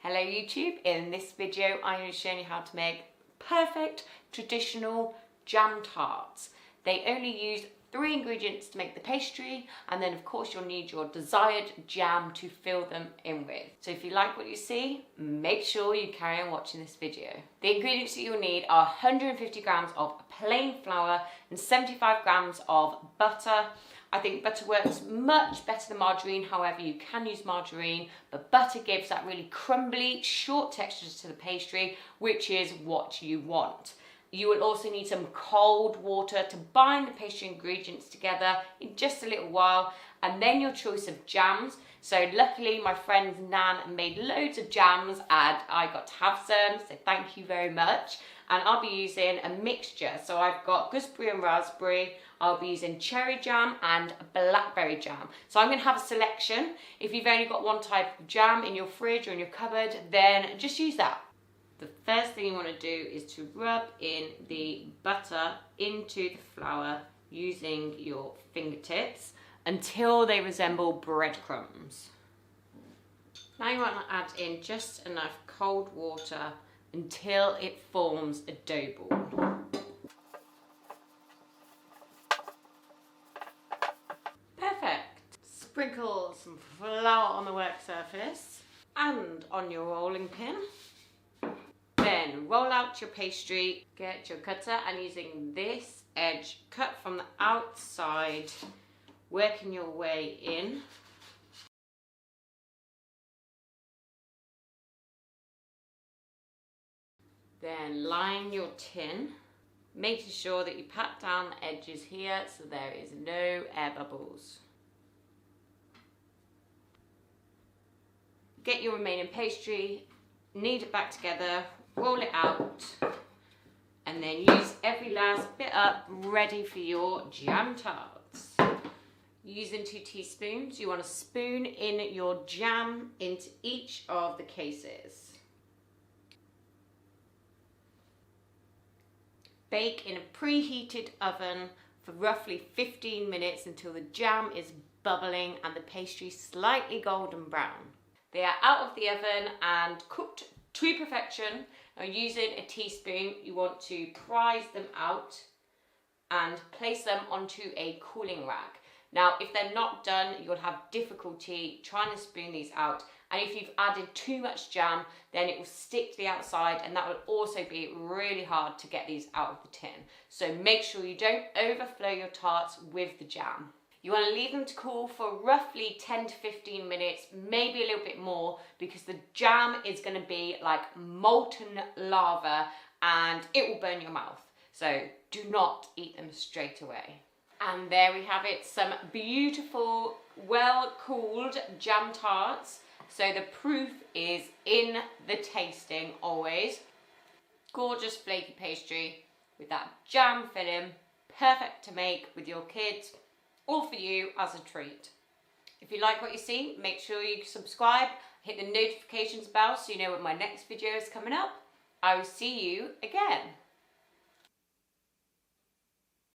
Hello YouTube, in this video I'm going to show you how to make perfect traditional jam tarts. They only use 3 ingredients to make the pastry, and then of course you'll need your desired jam to fill them in with. So if you like what you see, make sure you carry on watching this video. The ingredients that you'll need are 150 grams of plain flour and 75 grams of butter. I think butter works much better than margarine, however you can use margarine, but butter gives that really crumbly, short textures to the pastry, which is what you want. You will also need some cold water to bind the pastry ingredients together in just a little while, and then your choice of jams. So luckily my friend Nan made loads of jams and I got to have some, so thank you very much. And I'll be using a mixture. So I've got gooseberry and raspberry, I'll be using cherry jam and blackberry jam. So I'm going to have a selection. If you've only got one type of jam in your fridge or in your cupboard, then just use that. The first thing you want to do is to rub in the butter into the flour using your fingertips until they resemble breadcrumbs. Now you want to add in just enough cold water until it forms a dough ball. Perfect. Sprinkle some flour on the work surface and on your rolling pin. Then roll out your pastry, get your cutter, and using this edge, cut from the outside, working your way in. Then line your tin, making sure that you pat down the edges here so there is no air bubbles. Get your remaining pastry, knead it back together, roll it out, and then use every last bit up ready for your jam tarts. Using 2 teaspoons, you want to spoon in your jam into each of the cases. Bake in a preheated oven for roughly 15 minutes until the jam is bubbling and the pastry slightly golden brown. They are out of the oven and cooked to perfection. Now using a teaspoon, you want to prise them out and place them onto a cooling rack. Now if they're not done, you'll have difficulty trying to spoon these out, and if you've added too much jam, then it will stick to the outside, and that will also be really hard to get these out of the tin. So make sure you don't overflow your tarts with the jam. You want to leave them to cool for roughly 10 to 15 minutes, maybe a little bit more, because the jam is going to be like molten lava and it will burn your mouth. So do not eat them straight away. And there we have it, some beautiful, well-cooled jam tarts. So the proof is in the tasting always. Gorgeous flaky pastry with that jam filling, perfect to make with your kids or for you as a treat. If you like what you see, make sure you subscribe, hit the notifications bell so you know when my next video is coming up. I will see you again.